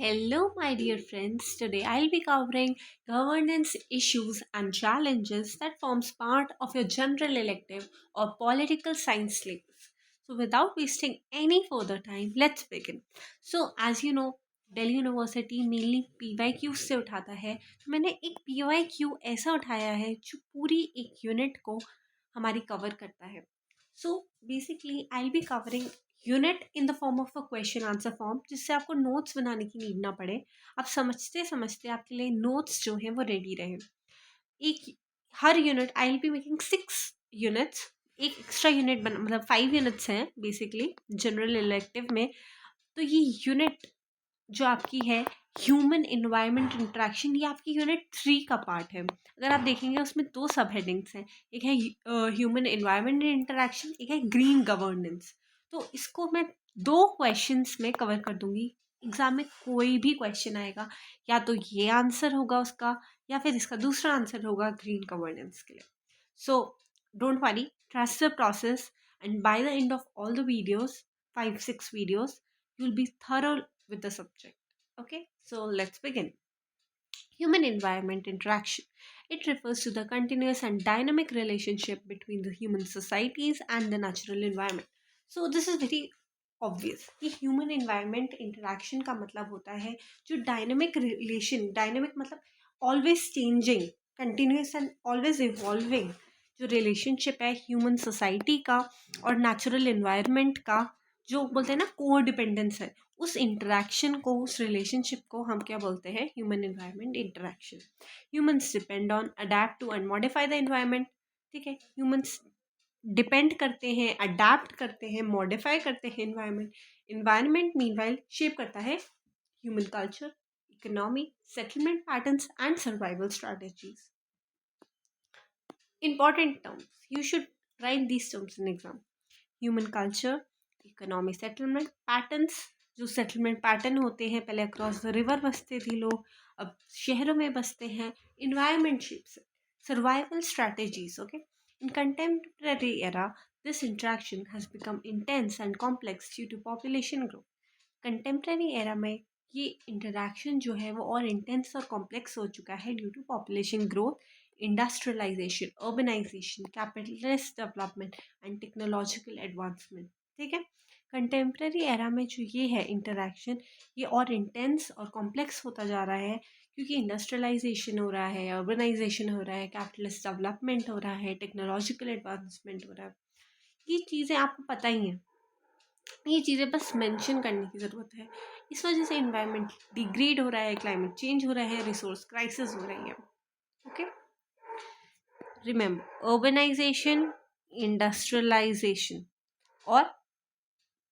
Hello, my dear friends. Today I'll be covering governance issues and challenges that forms part of your general elective or political science syllabus. So, without wasting any further time, let's begin. So, as you know, Delhi university mainly PYQ से उठाता है, तो मैंने एक PYQ ऐसा उठाया है जो पूरी एक यूनिट को हमारी कवर करता है. So basically I be covering unit in the form of a question answer form, जिससे आपको नोट्स बनाने की नीड ना पड़े. आप समझते समझते आपके लिए नोट्स जो हैं वो रेडी रहे. एक हर unit I will be making 6 units. एक एक्स्ट्रा यूनिट बना, मतलब 5 यूनिट्स हैं बेसिकली जनरल इलेक्टिव में. तो ये यूनिट जो आपकी है ह्यूमन इन्वायरमेंट इंटरेक्शन, ये आपकी यूनिट 3 का पार्ट है. अगर आप देखेंगे उसमें 2 सब हेडिंग्स हैं. एक है ह्यूमन इन्वायरमेंट इंटरेक्शन, एक है ग्रीन गवर्नेंस. तो इसको मैं 2 क्वेश्चंस में कवर कर दूंगी. एग्जाम में कोई भी क्वेश्चन आएगा, या तो ये आंसर होगा उसका, या फिर इसका दूसरा आंसर होगा ग्रीन गवर्नेंस के लिए. So don't worry, trust the process, and by the end of all the videos, 5-6 videos, you will be thorough with the subject. Okay, so let's begin. Human environment interaction. It refers to the continuous and dynamic relationship between the human societies and the natural environment. So this is very obvious कि human environment interaction का मतलब होता है जो dynamic relation. Dynamic मतलब always changing, continuous and always evolving जो relationship है human society का और नेचुरल इन्वायरमेंट का, जो बोलते हैं ना को डिपेंडेंस है, उस इंटरेक्शन को, उस रिलेशनशिप को हम क्या बोलते हैं? Human environment interaction. Humans depend on, adapt to and modify the environment. ठीक है, ह्यूमन्स डिपेंड करते हैं, अडेप्ट करते हैं, मॉडिफाई करते हैं इन्वायरमेंट. इन्वायरमेंट मीनवाइल शेप करता है human culture, economy, settlement patterns and survival strategies. Important terms, you should write these terms in exam. Human culture, economy, settlement patterns. जो सेटलमेंट पैटर्न होते हैं, पहले अक्रॉस द रिवर बसते थे लोग, अब शहरों में बसते हैं. Environment shapes, survival strategies. Okay, in contemporary era this interaction has become intense and complex due to population growth. Contemporary era में ये इंटरेक्शन जो है वो और इंटेंस और कॉम्प्लेक्स हो चुका है due to population growth, industrialisation, urbanisation, capitalist development and technological advancement. ठीक है, कंटेम्प्रेरी एरा में जो ये है इंटरेक्शन, ये और इंटेंस और कॉम्प्लेक्स होता जा रहा है क्योंकि इंडस्ट्रियलाइजेशन हो रहा है, अर्बनाइजेशन हो रहा है, कैपिटलिस्ट डेवलपमेंट हो रहा है, टेक्नोलॉजिकल एडवांसमेंट हो रहा है. ये चीज़ें आपको पता ही हैं, ये चीज़ें बस मेंशन करने की ज़रूरत है. इस वजह से इन्वायरमेंट डिग्रेड हो रहा है, क्लाइमेट चेंज हो रहा है, रिसोर्स क्राइसिस हो रही है. ओके, रिमेंबर, अर्बनाइजेशन, इंडस्ट्रियलाइजेशन और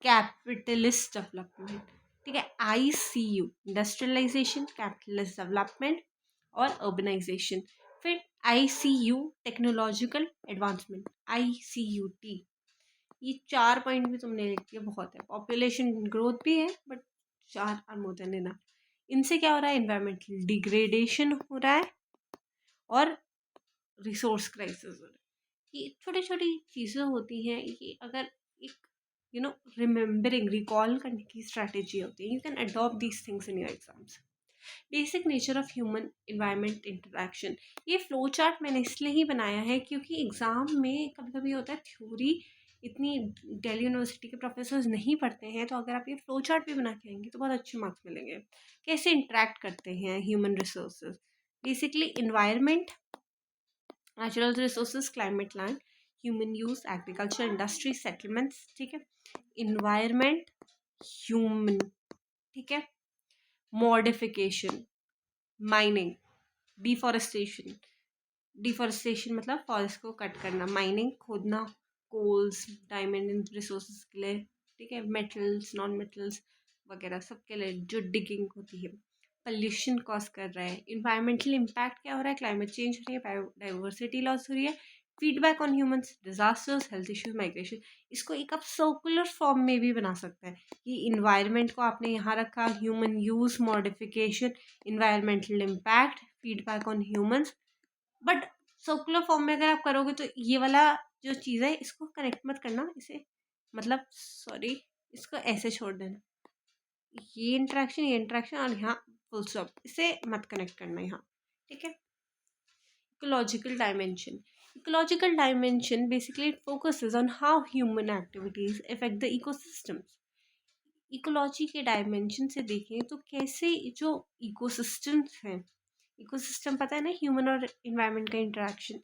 कैपिटलिस्ट डेवलपमेंट. ठीक है, ICU, इंडस्ट्रियलाइजेशन, कैपिटलिस्ट डेवलपमेंट और अर्बनाइजेशन. फिर ICU, टेक्नोलॉजिकल एडवांसमेंट, ICUT. ये 4 पॉइंट भी तुमने लिख दिया, बहुत है. पॉपुलेशन ग्रोथ भी है, but 4 are more than enough. इनसे क्या हो रहा है? इन्वायरमेंटल डिग्रेडेशन हो रहा है और रिसोर्स क्राइसिस हो रहा है. ये छोटी छोटी चीज़ें होती हैं, ये अगर एक रिमेम्बरिंग, रिकॉल करने की स्ट्रैटेजी होती है. You can adopt these things in your exams. Basic nature of human environment interaction. ये फ्लो चार्ट मैंने इसलिए ही बनाया है क्योंकि एग्ज़ाम में कभी कभी होता है थ्योरी इतनी दिल्ली यूनिवर्सिटी के प्रोफेसर्स नहीं पढ़ते हैं, तो अगर आप ये फ्लो चार्ट भी बना के आएंगे तो बहुत अच्छे मार्क्स मिलेंगे. कैसे इंटरेक्ट करते हैं human resources? Basically environment, natural resources, climate, land, human use, agriculture, industry, settlements. ठीक है, इन्वायरमेंट, ह्यूमन. ठीक है, मॉडिफिकेशन, माइनिंग, डिफॉरेस्टेशन. डिफॉरेस्टेशन मतलब फॉरेस्ट को कट करना, माइनिंग खोदना, कोल्स, डायमंड रिसोर्सेज के लिए. ठीक है, मेटल्स, नॉन मेटल्स वगैरह सब के लिए जो डिगिंग होती है. पॉल्यूशन कॉज कर रहा है. इन्वायरमेंटल इम्पैक्ट क्या हो रहा है? क्लाइमेट चेंज हो रही है, बायोडाइवर्सिटी लॉस हो रही है, feedback on humans, disasters, health issues, migration. इसको एक आप सर्कुलर फॉर्म में भी बना सकते हैं कि इन्वायरमेंट को आपने यहाँ रखा, human use, modification, environmental impact, feedback on humans. But circular form में अगर आप करोगे तो ये वाला जो चीज़ है इसको कनेक्ट मत करना, इसे मतलब सॉरी, इसको ऐसे छोड़ देना. ये इंट्रैक्शन और यहाँ फुल स्टॉप, इसे मत कनेक्ट करना यहाँ, ठीक है। Ecological dimension. Ecological dimension basically it focuses on how human activities affect the ecosystems. Ecology के डायमेंशन से देखें तो कैसे जो इकोसिस्टम्स हैं, इकोसिस्टम पता है ना, ह्यूमन और इन्वायरमेंट का इंटरेक्शन,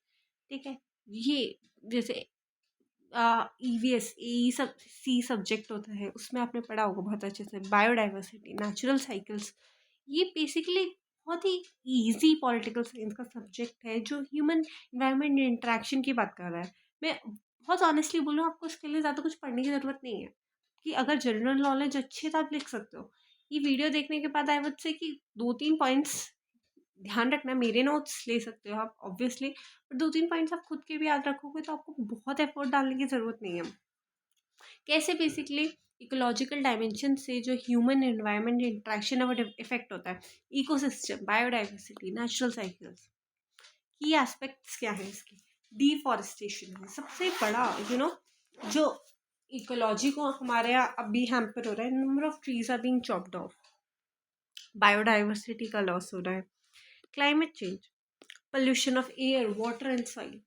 ठीक है। ये जैसे ईवीएस ई सब सी सब्जेक्ट होता है, उसमें आपने पढ़ा होगा बहुत अच्छे से, बायोडाइवर्सिटी, नेचुरल साइकिल्स। ये बेसिकली बहुत ही इजी पॉलिटिकल साइंस का सब्जेक्ट है जो ह्यूमन इन्वायरमेंट इंटरेक्शन की बात कर रहा है। मैं बहुत ऑनेस्टली बोलूँ, आपको इसके लिए ज़्यादा कुछ पढ़ने की ज़रूरत नहीं है, कि अगर जनरल नॉलेज अच्छी है तो आप लिख सकते हो। ये वीडियो देखने के बाद आई वुड से कि 2-3 पॉइंट्स ध्यान रखना, मेरे नोट्स ले सकते हो आप ऑब्वियसली, पर 2-3 पॉइंट्स आप खुद के भी याद रखोगे तो आपको बहुत एफर्ट डालने की ज़रूरत नहीं है। कैसे बेसिकली इकोलॉजिकल डायमेंशन से जो ह्यूमन एनवायरनमेंट इंट्रैक्शन है वो इफेक्ट होता है, इकोसिस्टम, बायोडाइवर्सिटी, नेचुरल साइकिल्स। की एस्पेक्ट्स क्या है इसकी? डिफॉरेस्टेशन है सबसे बड़ा, जो इकोलॉजी को हमारे यहाँ अभी हैम्पर हो रहा है, number of trees are being chopped off, biodiversity का लॉस हो रहा है, climate change, pollution of air, water and soil,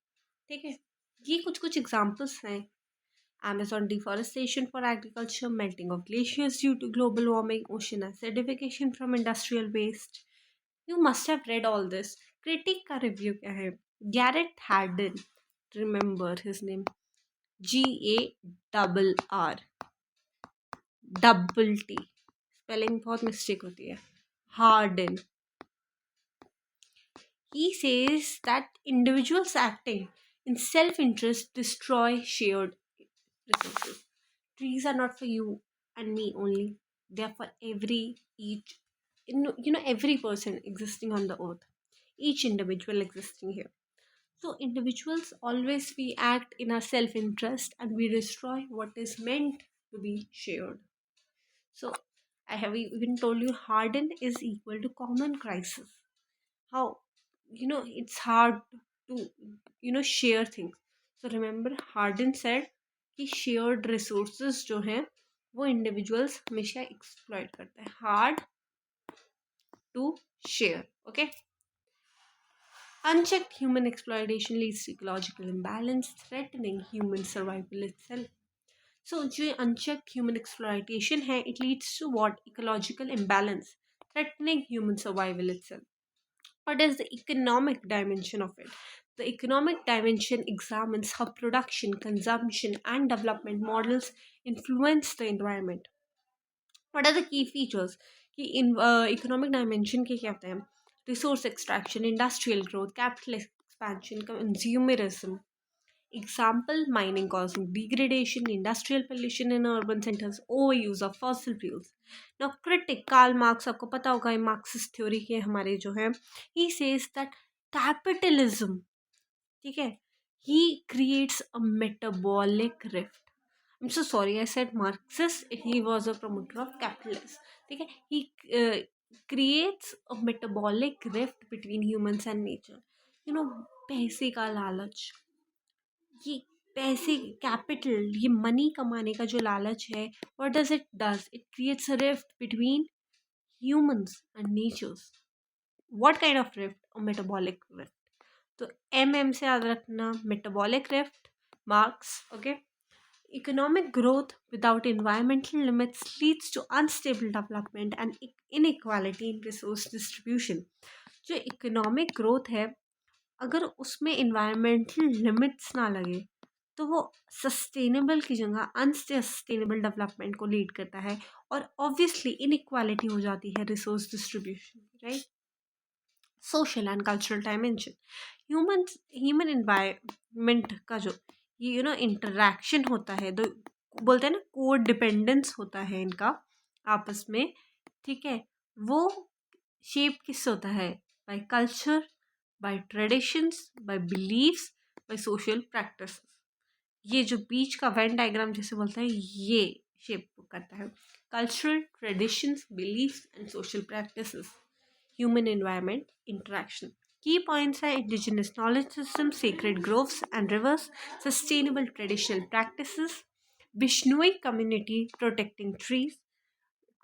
ठीक है। ये कुछ कुछ एग्जांपल्स हैं। Amazon deforestation for agriculture, melting of glaciers due to global warming, ocean acidification from industrial waste. You must have read all this. Critic का review क्या है? Garrett Hardin, remember his name, GARR, double T, spelling बहुत mistake होती है, Hardin. He says that individuals acting in self-interest destroy shared resources. Trees are not for you and me only, they are for every person existing on the earth, each individual existing here. So individuals always, we act in our self interest and we destroy what is meant to be shared. So I have even told you harden is equal to common crisis. How, it's hard to share things. So remember Hardin said कि shared resources जो हैं वो individuals हमेशा exploit करते हैं, hard to share, okay. Unchecked human exploitation leads to ecological imbalance, threatening human survival itself. So जो unchecked human exploitation है, it leads to what? Ecological imbalance, threatening human survival itself. What is the economic dimension of it? The economic dimension examines how production, consumption, and development models influence the environment. What are the key features? कि in economic dimension के क्या होते हैं? Resource extraction, industrial growth, capital expansion, consumerism. Example, mining causing degradation, industrial pollution in urban centers, overuse of fossil fuels. Now, critic Karl Marx, आपको पता होगा ये Marxist theory के हमारे जो है, he says that capitalism, ठीक है, he creates a metabolic rift. I'm so sorry, I said Marxist. He was a promoter of capitalism. ठीक है, he creates a metabolic rift between humans and nature. पैसे का लालच, ये पैसे, कैपिटल, ये मनी कमाने का जो लालच है, what does it does? It creates a rift between humans and natures. What kind of rift? A metabolic rift. तो एम से याद रखना, metabolic rift, Marx, okay. Economic growth without environmental limits leads to unstable development and inequality in resource distribution. जो economic growth है, अगर उसमें environmental limits ना लगे तो वो सस्टेनेबल की जगह अनसस्टेनेबल डेवलपमेंट को लीड करता है, और ऑब्वियसली इनइक्वालिटी हो जाती है resource distribution, right. Social and cultural dimension. Human environment का जो ये इंटरेक्शन होता है, तो बोलते हैं ना कोड डिपेंडेंस होता है इनका आपस में, ठीक है, वो शेप किससे होता है? By culture, by traditions, by beliefs, by social practices. ये जो बीच का वेन डायग्राम जैसे बोलता है, ये शेप करता है cultural, traditions, beliefs and social practices, human environment interaction. की पॉइंट्स है indigenous knowledge system, sacred groves and reverse, sustainable traditional practices, Bishnoi community protecting trees,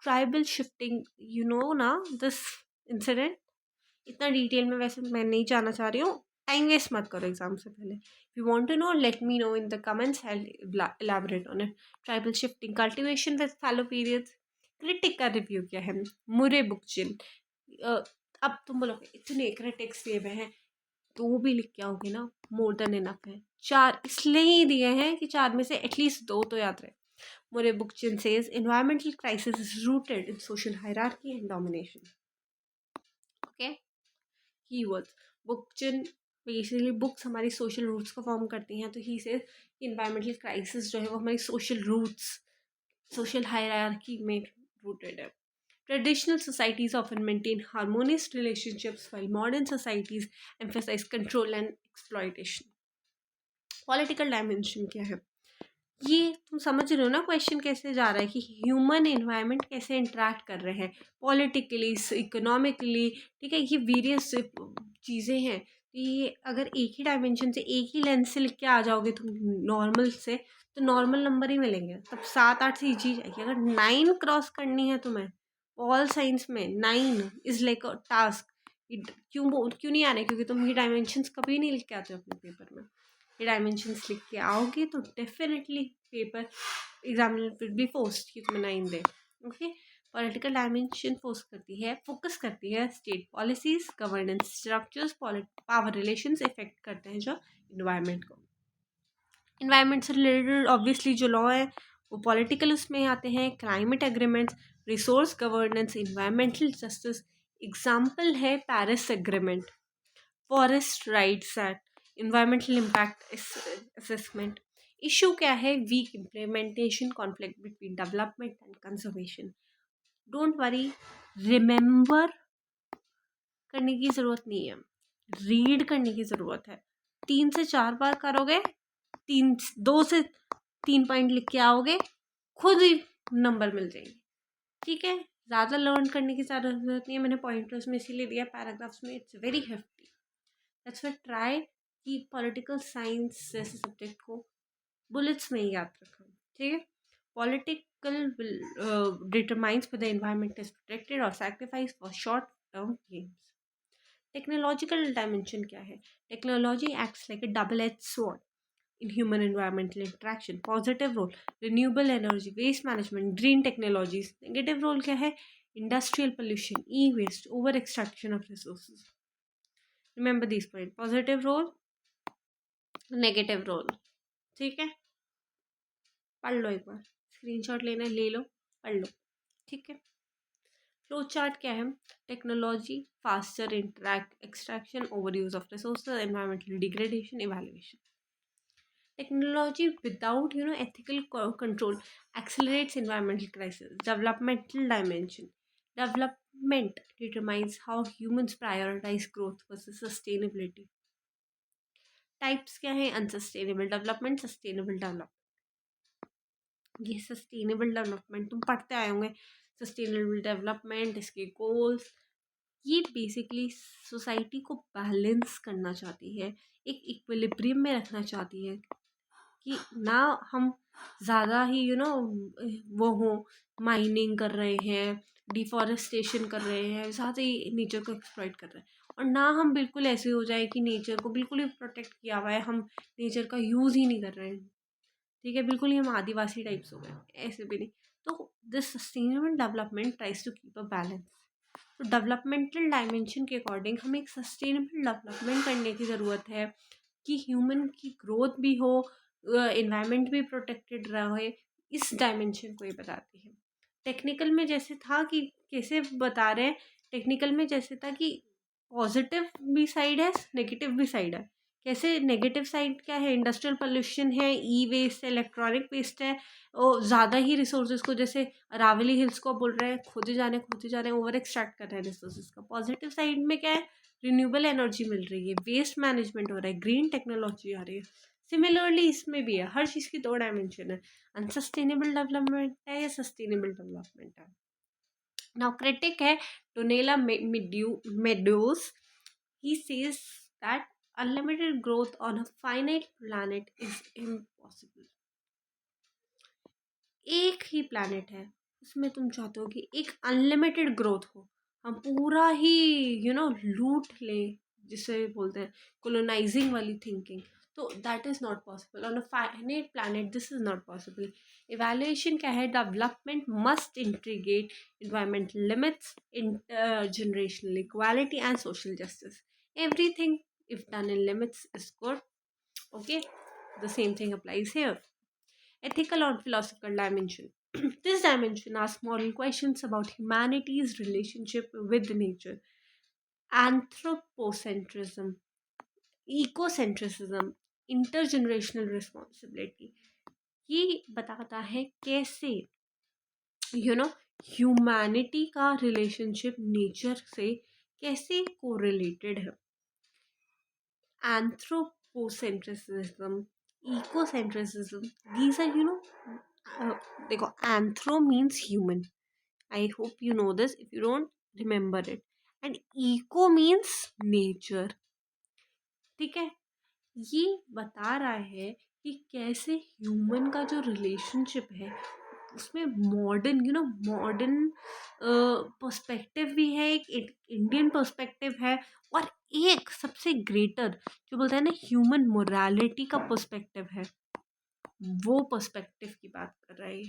tribal shifting, you know ना दिस इंसिडेंट, इतना डिटेल में वैसे मैं नहीं जाना चाह रही हूँ, टाइम वेस्ट मत करो एग्जाम से पहले. If you want to know, let me know in the comments, I elaborate on it. Tribal shifting, cultivation with fallow periods. Critic का रिव्यू क्या है? मुरे बुकचिन. अब तुम बोलोगे इतने क्रिटिक्स दिए हुए हैं, दो भी लिख के आओगे ना, मोर देन इनफ है. चार इसलिए ही दिए हैं कि चार में से एटलीस्ट दो तो याद रहे. मुरे बुकचिन says environmental crisis is rooted in social hierarchy and domination. Okay, keywords. Bookchin basically books हमारी सोशल रूट्स को फॉर्म करती हैं, तो ही से इन्वायरमेंटल क्राइसिस जो है वो हमारी सोशल रूट्स, सोशल हायरार्की में रूटेड है. Traditional societies often maintain harmonious relationships while modern societies emphasize control and exploitation. Political dimension क्या है? ये तुम समझ रहे हो ना क्वेश्चन कैसे जा रहा है कि ह्यूमन एनवायरनमेंट कैसे इंटरेक्ट कर रहे हैं पॉलिटिकली, इकोनॉमिकली. ठीक है, ये वेरियस चीज़ें हैं. ये अगर एक ही डायमेंशन से, एक ही लेंस से लिख के आ जाओगे तुम नॉर्मल से, तो नॉर्मल नंबर ही मिलेंगे. तब 7-8 से इजी जाएगी. अगर 9 क्रॉस करनी है तुम्हें ऑल साइंस में, 9 इज लाइक अ टास्क. क्यों नहीं आ रहे? क्योंकि तुम ये डायमेंशंस कभी नहीं लिख के आते हो अपने पेपर में. ये डायमेंशंस लिख के आओगे तो definitely paper examiner will be forced कि तुम्हें 9 दे. ओके, पॉलिटिकल डायमेंशन फोकस करती है state policies, governance structures, power relations effect करते हैं जो इन्वायरमेंट को. इन्वायरमेंट से रिलेटेड ऑब्वियसली जो लॉ है वो पॉलिटिकल उसमें आते हैं. Climate agreements, resource governance, environmental justice. Example है Paris agreement, forest rights act, environmental impact assessment. Issue क्या है? Weak implementation, conflict between development and conservation. Don't worry, remember करने की ज़रूरत नहीं है, रीड करने की ज़रूरत है. 3 से 4 बार करोगे, 2 से 3 पॉइंट लिख के आओगे, खुद ही नंबर मिल जाएंगे. ठीक है, ज़्यादा लर्न करने की ज़्यादा ज़रूरत नहीं है. मैंने पॉइंटर्स में इसीलिए दिया पैराग्राफ्स में, it's very hefty. That's why try कि पॉलिटिकल साइंस जैसे सब्जेक्ट को बुलेट्स में ही याद रखा. ठीक है, political will determines whether the environment is protected or sacrificed for short term gains. Technological dimension क्या है? Technology acts like a double-edged sword in human environmental interaction. Positive role, renewable energy, waste management, green technologies. Negative role क्या है? Industrial pollution, e waste, over extraction of resources. Remember this point, positive role, negative role. ठीक है, पढ़ लो, एक बार screenshot लेना है ले लो, पढ़ लो. ठीक है, फ्लो चार्ट क्या है? Technology, faster interact extraction, over use of resources, environmental degradation, evaluation. Technology without ethical control accelerates environmental crisis. Developmental dimension. Development determines how humans prioritize growth versus sustainability. Types क्या है? Unsustainable development, sustainable development. ये sustainable development तुम पढ़ते आए होंगे. Sustainable development, इसके goals, ये basically society को बैलेंस करना चाहती है, एक इक्विलिब्रियम में रखना चाहती है कि ना हम ज़्यादा ही वो हो, माइनिंग कर रहे हैं, डिफॉरेस्टेशन कर रहे हैं, ज़्यादा ही नेचर को एक्सप्लॉइट कर रहे हैं, और ना हम बिल्कुल ऐसे हो जाए कि नेचर को बिल्कुल ही प्रोटेक्ट किया हुआ है, हम नेचर का यूज़ ही नहीं कर रहे हैं. ठीक है, बिल्कुल ही हम आदिवासी टाइप्स हो गए, ऐसे भी नहीं. तो this sustainable development tries to keep a balance. तो डेवलपमेंटल डायमेंशन के अकॉर्डिंग हमें एक सस्टेनेबल डेवलपमेंट करने की ज़रूरत है कि ह्यूमन की ग्रोथ भी हो, इन्वायरमेंट भी प्रोटेक्टेड रहे. इस डायमेंशन को ये बताती है. टेक्निकल में जैसे था कि कैसे बता रहे हैं, टेक्निकल में जैसे था कि पॉजिटिव भी साइड है, नेगेटिव भी साइड है. कैसे? नेगेटिव साइड क्या है? इंडस्ट्रियल पोल्यूशन है, ई वेस्ट है, इलेक्ट्रॉनिक वेस्ट है, और ज़्यादा ही रिसोर्सेज को, जैसे अरावली हिल्स को बोल रहे हैं खोदे जा रहे हैं, ओवर एक्सट्रैक्ट कर रहे हैं रिसोर्सेज का. पॉजिटिव साइड में क्या है? रिन्यूएबल एनर्जी मिल रही है, वेस्ट मैनेजमेंट हो रहा है, ग्रीन टेक्नोलॉजी आ रही है. सिमिलरली इसमें भी है, हर चीज़ की 2 डायमेंशन है. अनसस्टेनेबल डेवलपमेंट है या सस्टेनेबल डेवलपमेंट है. नाउ क्रिटिक है Donella Meadows. He says that unlimited growth on a finite planet is impossible. एक ही planet है, उसमें तुम चाहते हो कि एक अनलिमिटेड ग्रोथ हो, हम पूरा ही लूट लें, जिसे बोलते हैं colonizing वाली थिंकिंग। तो that is not possible on a finite planet, this is not possible. Evaluation क्या है? Development must integrate environmental limits, intergenerational equality, and social justice. Everything, if done in limits, is good. Okay, the same thing applies here. Ethical or philosophical dimension. This dimension asks moral questions about humanity's relationship with nature. Anthropocentrism, ecocentrism, intergenerational responsibility. ये बताता है कैसे you know humanity का relationship nature से कैसे correlated है। Anthropocentrism, ecocentrism, these are देखो, anthro means human, I hope you know this, if you don't remember it. And eco means nature. ठीक है, ये बता रहा है कि कैसे ह्यूमन का जो रिलेशनशिप है उसमें मॉडर्न मॉडर्न पर्सपेक्टिव भी है, एक इंडियन पर्सपेक्टिव है, और एक सबसे ग्रेटर जो बोलते हैं ना ह्यूमन मोरालिटी का पर्सपेक्टिव है, वो पर्सपेक्टिव की बात कर रहा है।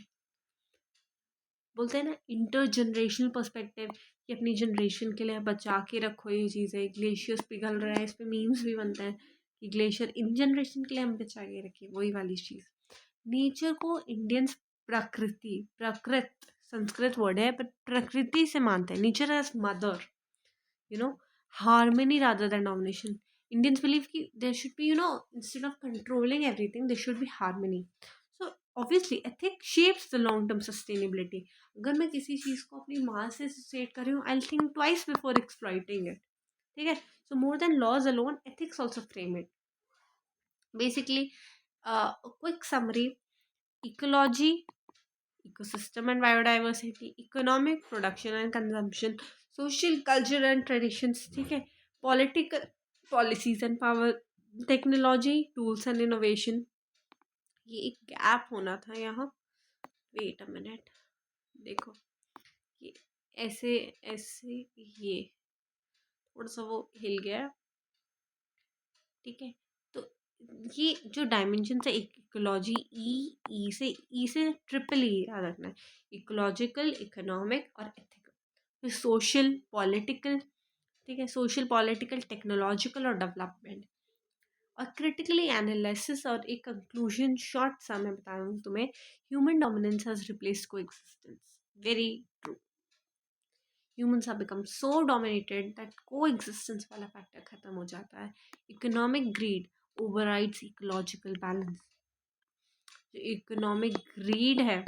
बोलते हैं ना इंटरजनरेशनल पर्सपेक्टिव, कि अपनी जनरेशन के लिए बचा के रखो ये चीज़ें। ग्लेशियर्स पिघल रहे हैं, इस पे मीम्स भी बनते हैं कि ग्लेशियर इन जनरेशन के लिए हम बचा के रखिए, वही वाली चीज़। नेचर को इंडियंस प्रकृति, प्रकृत संस्कृत वर्ड है, पर प्रकृति से मानते हैं, nature as mother, you know harmony rather than domination. Indians believe कि there should be instead of controlling everything, there should be harmony. So obviously ethic shapes the long term sustainability. अगर मैं किसी चीज़ को अपनी माँ से एसोसिएट कर रही हूँ, I think twice before exploiting it. ठीक है, so more than laws alone, ethics also frame it. Basically quick summary: ecology, ecosystem and biodiversity, economic production and consumption, social culture and traditions, ठीक है, political policies and power, technology, tools and innovation। ये एक gap होना था यहाँ, wait a minute, देखो ये ऐसे ऐसे, ये थोड़ा सा वो हिल गया। ठीक है, तो ये जो डायमेंशन है, इकोलॉजी, ई से ट्रिपल ई याद रखना है, इकोलॉजिकल, इकोनॉमिक और एथिकल। फिर सोशल पॉलिटिकल, ठीक है, सोशल पॉलिटिकल, टेक्नोलॉजिकल और डेवलपमेंट। और क्रिटिकली एनालिसिस और एक कंक्लूजन शॉर्ट सा मैं बता रहा हूँ तुम्हें: human dominance has replaced coexistence. Very true. humans have become so dominated that coexistence वाला फैक्टर खत्म हो जाता है। Economic greed overrides ecological balance. जो इकोनॉमिक ग्रीड है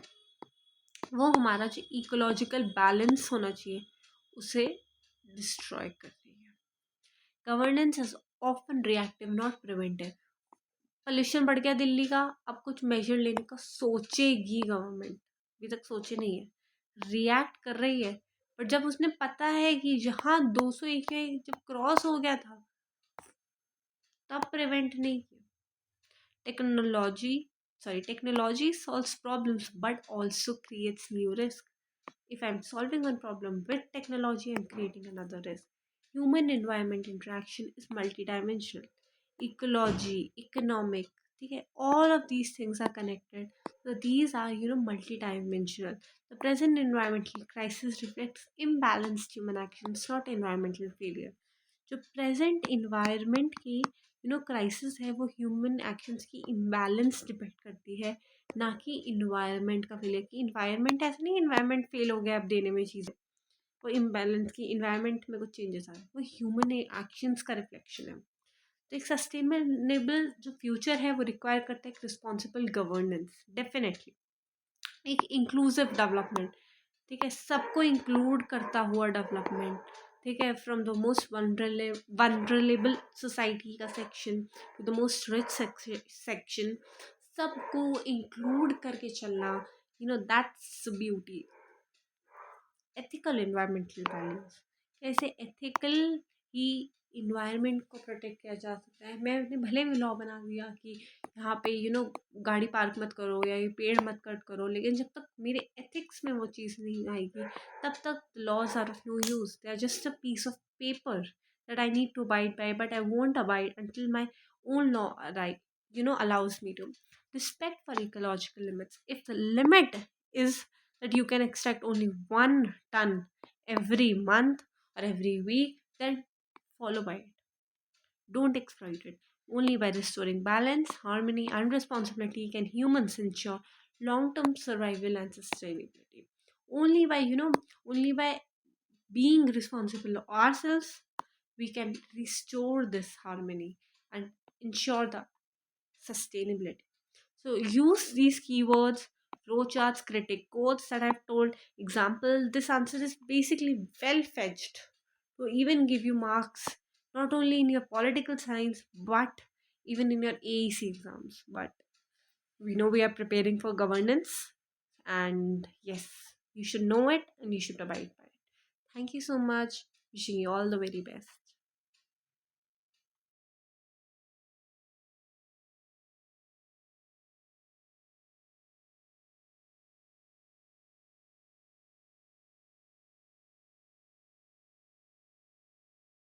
वो हमारा जो इकोलॉजिकल बैलेंस होना चाहिए उसे डिस्ट्रॉय करती है। Governance is often reactive not preventive. Pollution बढ़ गया दिल्ली का, अब कुछ मेजर लेने का सोचेगी गवर्नमेंट, अभी तक सोचे नहीं है, रिएक्ट कर रही है। पर जब उसने पता है कि जहाँ 201 जब क्रॉस हो गया था, तब प्रिवेंट नहीं किया। Technology solves problems but also creates new risk. If I'm solving one problem with technology, I'm creating another risk. Human environment interaction is multidimensional. Ecology, economic, ठीक है, all of these things are connected. So these are, multidimensional. The present environmental crisis reflects imbalanced human actions, not environmental failure. जो present environment की crisis है, वो human actions की imbalance depend करती है, ना कि इन्वायरमेंट का फेलियर। कि इन्वायरमेंट ऐसा नहीं, इन्वायरमेंट फेल हो गया अब देने में चीज़ें, वो इम्बैलेंस की इन्वायरमेंट में कुछ चेंजेस आ रहे हैं, वो ह्यूमन एक्शंस का रिफ्लेक्शन है। तो एक सस्टेनेबल जो फ्यूचर है वो रिक्वायर करता है एक रिस्पॉन्सिबल गवर्नेंस, डेफिनेटली एक इंक्लूसिव डेवलपमेंट, ठीक है, सबको इंक्लूड करता हुआ डेवलपमेंट, ठीक है, from the most vulnerable society का section to the most rich section, सबको इंक्लूड करके चलना, that's beauty. Ethical environmental values, कैसे एथिकल कि इन्वायरमेंट को प्रोटेक्ट किया जा सकता है। मैंने भले भी लॉ बना दिया कि यहाँ पे गाड़ी पार्क मत करो या ये पेड़ मत कट करो, लेकिन जब तक मेरे एथिक्स में वो चीज़ नहीं आएगी तब तक laws are of no use. They are just a piece of paper that I need to abide by, but I won't abide until my own law right allows me to. Respect for ecological limits. If the limit is that you can extract only 1 ton every month or every week, then follow by it. Don't exploit it. Only by restoring balance, harmony, and responsibility can humans ensure long-term survival and sustainability. Only by only by being responsible ourselves, we can restore this harmony and ensure the sustainability. So use these keywords, flowcharts, critic codes that I've told. Example, this answer is basically well fetched to even give you marks not only in your political science but even in your AEC exams. But we know we are preparing for governance, and yes, you should know it and you should abide by it. Thank you so much. Wishing you all the very best.